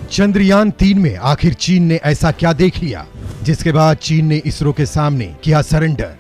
चंद्रयान-3 में आखिर चीन ने ऐसा क्या देख लिया जिसके बाद चीन ने इसरो के सामने किया सरेंडर।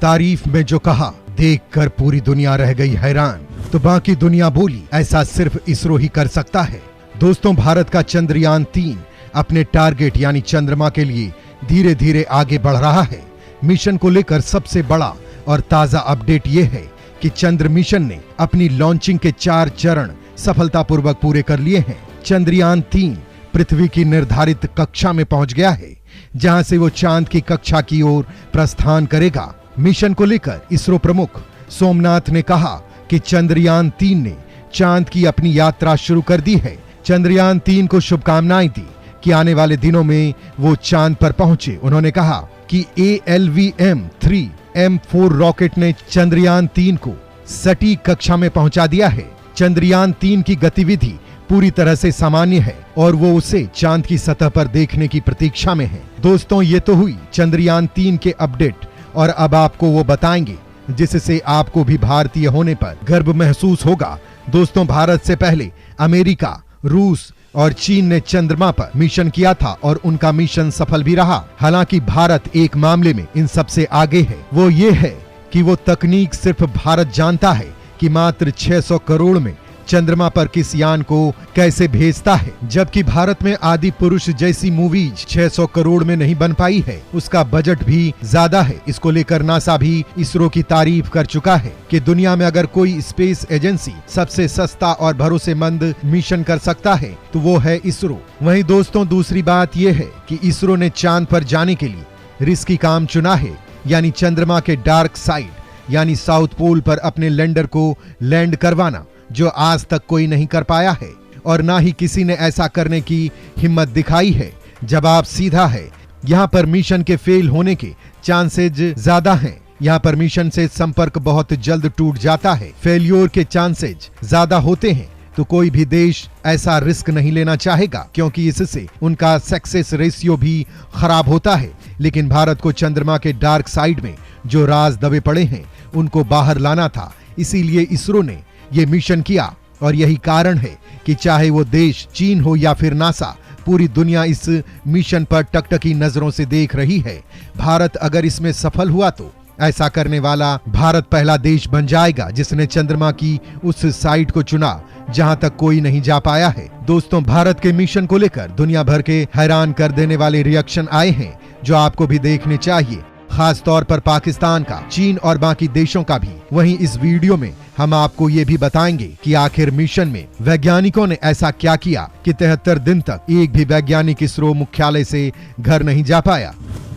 तारीफ में जो कहा देखकर पूरी दुनिया रह गई हैरान, तो बाकी दुनिया बोली ऐसा सिर्फ इसरो ही कर सकता है। दोस्तों, भारत का चंद्रयान-3 अपने टारगेट यानी चंद्रमा के लिए धीरे धीरे आगे बढ़ रहा है। मिशन को लेकर सबसे बड़ा और ताजा अपडेट ये है कि चंद्र मिशन ने अपनी लॉन्चिंग के 4 चरण सफलतापूर्वक पूरे कर लिए हैं। चंद्रयान-3 पृथ्वी की निर्धारित कक्षा में पहुंच गया है, जहां से वो चांद की कक्षा की ओर प्रस्थान करेगा। मिशन को लेकर इसरो प्रमुख सोमनाथ ने कहा कि चंद्रयान-3 ने चांद की अपनी यात्रा शुरू कर दी है। चंद्रयान-3 को शुभकामनाएं दी कि आने वाले दिनों में वो चांद पर पहुंचे। उन्होंने कहा कि ALVM-3 M4 रॉकेट ने चंद्रयान-3 को सटीक कक्षा में पहुंचा दिया है। चंद्रयान-3 की गतिविधि पूरी तरह से सामान्य है और वो उसे चांद की सतह पर देखने की प्रतीक्षा में है। दोस्तों, ये तो हुई चंद्रयान-3 के अपडेट और अब आपको वो बताएंगे जिससे आपको भी भारतीय होने पर गर्व महसूस होगा। दोस्तों, भारत से पहले अमेरिका, रूस और चीन ने चंद्रमा पर मिशन किया था और उनका मिशन सफल भी रहा। हालांकि भारत एक मामले में इन सबसे आगे है। वो ये है कि वो तकनीक सिर्फ भारत जानता है कि मात्र 600 करोड़ में चंद्रमा पर किस यान को कैसे भेजता है, जबकि भारत में आदि पुरुष जैसी मूवीज 600 करोड़ में नहीं बन पाई है। उसका बजट भी ज्यादा है। इसको लेकर नासा भी इसरो की तारीफ कर चुका है कि दुनिया में अगर कोई स्पेस एजेंसी सबसे सस्ता और भरोसेमंद मिशन कर सकता है तो वो है इसरो। वहीं दोस्तों, दूसरी बात यह है कि इसरो ने चांद पर जाने के लिए रिस्की काम चुना है, यानी चंद्रमा के डार्क साइड यानी साउथ पोल पर अपने लैंडर को लैंड करवाना, जो आज तक कोई नहीं कर पाया है और ना ही किसी ने ऐसा करने की हिम्मत दिखाई है। जवाब सीधा है, यहाँ पर मिशन के फेल होने के चांसेज ज्यादा हैं। यहाँ पर मिशन से संपर्क बहुत जल्द टूट जाता है। फेल्योर के चांसेज ज्यादा होते हैं तो कोई भी देश ऐसा रिस्क नहीं लेना चाहेगा, क्योंकि इससे उनका सक्सेस रेशियो भी खराब होता है। लेकिन भारत को चंद्रमा के डार्क साइड में जो राज दबे पड़े हैं उनको बाहर लाना था, इसीलिए इसरो ने ये मिशन किया। और यही कारण है कि चाहे वो देश चीन हो या फिर नासा, पूरी दुनिया इस मिशन पर टकटकी नजरों से देख रही है। भारत अगर इसमें सफल हुआ तो ऐसा करने वाला भारत पहला देश बन जाएगा जिसने चंद्रमा की उस साइट को चुना जहां तक कोई नहीं जा पाया है। दोस्तों, भारत के मिशन को लेकर दुनिया भर के हैरान कर देने वाले रिएक्शन आए हैं जो आपको भी देखने चाहिए, खास तौर पर पाकिस्तान का, चीन और बाकी देशों का भी। वहीं इस वीडियो में हम आपको ये भी बताएंगे कि आखिर मिशन में वैज्ञानिकों ने ऐसा क्या किया कि 73 दिन तक एक भी वैज्ञानिक इसरो मुख्यालय से घर नहीं जा पाया।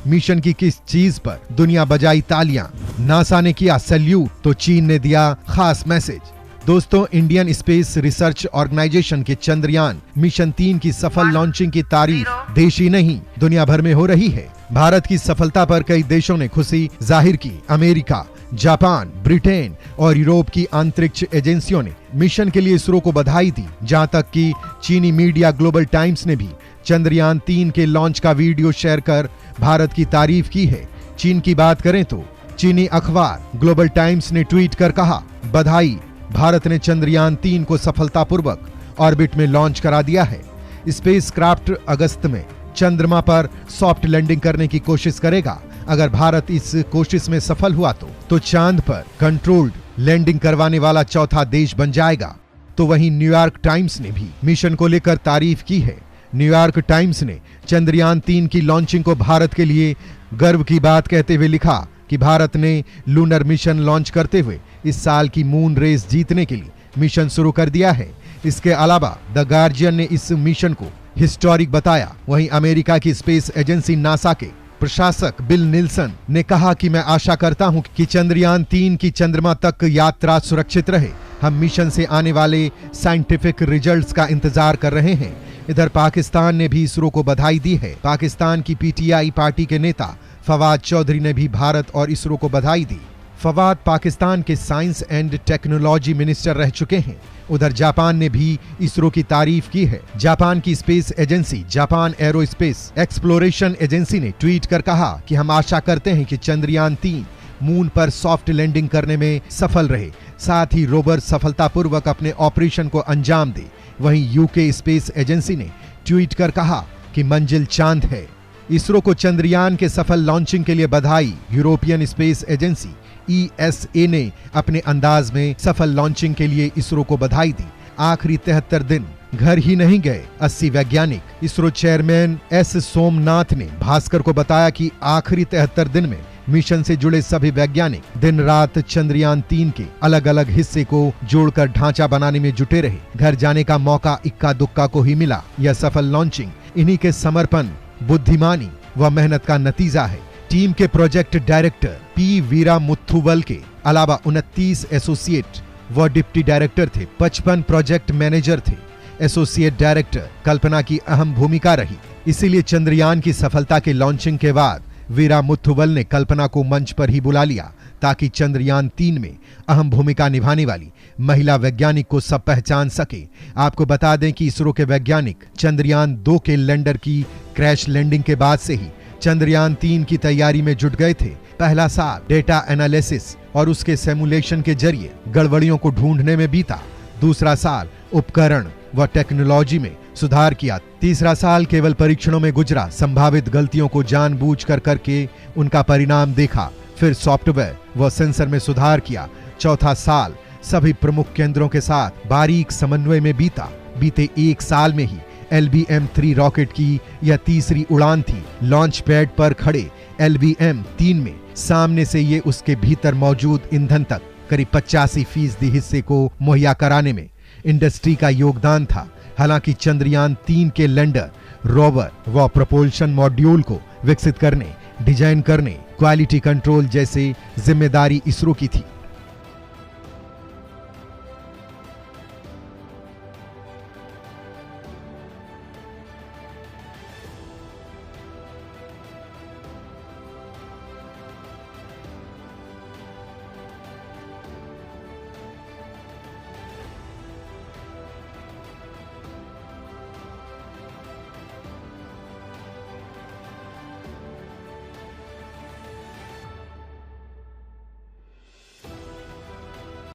मिशन की किस चीज पर दुनिया बजाई तालियां, नासा ने किया सैल्यूट तो चीन ने दिया खास मैसेज। दोस्तों, इंडियन स्पेस रिसर्च ऑर्गेनाइजेशन के चंद्रयान मिशन 3 की सफल लॉन्चिंग की तारीफ देश ही नहीं दुनिया भर में हो रही है। भारत की सफलता पर कई देशों ने खुशी जाहिर की। अमेरिका, जापान, ब्रिटेन और यूरोप की अंतरिक्ष एजेंसियों ने मिशन के लिए इसरो को बधाई दी। जहां तक कि चीनी मीडिया ग्लोबल टाइम्स ने भी चंद्रयान-3 के लॉन्च का वीडियो शेयर कर भारत की तारीफ की है। चीन की बात करें तो चीनी अखबार ग्लोबल टाइम्स ने ट्वीट कर कहा, बधाई, भारत ने चंद्रयान-3 को सफलतापूर्वक ऑर्बिट में लॉन्च करा दिया है। स्पेसक्राफ्ट अगस्त में चंद्रमा पर सॉफ्ट लैंडिंग करने की कोशिश करेगा। अगर भारत इस कोशिश में सफल हुआ तो चांद पर कंट्रोल्ड लैंडिंग करवाने वाला चौथा देश बन जाएगा। तो वहीं न्यूयॉर्क टाइम्स ने भी मिशन को लेकर तारीफ की है। न्यूयॉर्क टाइम्स ने चंद्रयान-3 की लॉन्चिंग को भारत के लिए गर्व की बात कहते हुए लिखा कि भारत ने लूनर मिशन लॉन्च करते हुए इस साल की मून रेस जीतने के लिए मिशन शुरू कर दिया है। इसके अलावा द गार्जियन ने इस मिशन को हिस्टोरिक बताया। वहीं अमेरिका की स्पेस एजेंसी नासा के प्रशासक बिल निल्सन ने कहा कि मैं आशा करता हूं कि चंद्रयान-3 की चंद्रमा तक यात्रा सुरक्षित रहे। हम मिशन से आने वाले साइंटिफिक रिजल्ट्स का इंतजार कर रहे हैं। इधर पाकिस्तान ने भी इसरो को बधाई दी है। पाकिस्तान की PTI पार्टी के नेता फवाद चौधरी ने भी भारत और इसरो को बधाई दी। फवाद पाकिस्तान के साइंस एंड टेक्नोलॉजी मिनिस्टर रह चुके हैं। उधर जापान ने भी इसरो की तारीफ की है। जापान की space agency Japan aerospace exploration agency ने ट्वीट कर कहा कि हम आशा करते हैं कि चंद्रयान-3 मून पर सॉफ्ट लैंडिंग करने में सफल रहे, साथ ही रोवर सफलतापूर्वक अपने ऑपरेशन को अंजाम दे। वहीं यूके स्पेस एजेंसी ने ट्वीट कर कहा कि मंजिल चांद है। इसरो को चंद्रयान के सफल लॉन्चिंग के लिए बधाई। यूरोपियन स्पेस एजेंसी ESA ने अपने अंदाज में सफल लॉन्चिंग के लिए इसरो को बधाई दी। आखिरी 73 दिन घर ही नहीं गए 80 वैज्ञानिक। इसरो चेयरमैन S सोमनाथ ने भास्कर को बताया कि आखिरी 73 दिन में मिशन से जुड़े सभी वैज्ञानिक दिन रात चंद्रयान 3 के अलग अलग हिस्से को जोड़कर ढांचा बनाने में जुटे रहे। घर जाने का मौका इक्का दुक्का को ही मिला। यह सफल लॉन्चिंग इन्हीं के समर्पण, बुद्धिमानी व मेहनत का नतीजा है। टीम के प्रोजेक्ट डायरेक्टर P वीरामुथुवल के अलावा 29 एसोसिएट व डिप्टी डायरेक्टर थे। 55 प्रोजेक्ट मैनेजर थे। एसोसिएट डायरेक्टर कल्पना की अहम भूमिका रही। इसीलिए चंद्रयान की सफलता के लॉन्चिंग के बाद वीरामुथुवल ने कल्पना को मंच पर ही बुला लिया ताकि चंद्रयान 3 में अहम भूमिका निभाने वाली महिला वैज्ञानिक को सब पहचान सके। आपको बता दें कि इसरो के वैज्ञानिक चंद्रयान 2 के लैंडर की क्रैश लैंडिंग के बाद से ही चंद्रयान 3 की तैयारी में जुट गए थे। पहला साल डेटा एनालिसिस और उसके सिमुलेशन के जरिए गड़बड़ियों को ढूंढने में बीता। दूसरा साल उपकरण व टेक्नोलॉजी में सुधार किया। तीसरा साल केवल परीक्षणों में गुजरा। संभावित गलतियों को जानबूझकर करके उनका परिणाम देखा। फिर सॉफ्टवेयर व सेंसर में सुधार किया। चौथा साल सभी प्रमुख केंद्रों के साथ बारीक समन्वय में बीता। बीते एक साल में ही LBM-3 रॉकेट की यह तीसरी उड़ान थी। लॉन्च पैड पर खड़े LBM-3 में सामने से ये उसके भीतर मौजूद ईंधन तक करीब 85% हिस्से को मुहैया कराने में इंडस्ट्री का योगदान था। हालांकि चंद्रयान 3 के लैंडर, रोवर व प्रोपल्शन मॉड्यूल को विकसित करने, डिजाइन करने, क्वालिटी कंट्रोल जैसे जिम्मेदारी इसरो की थी।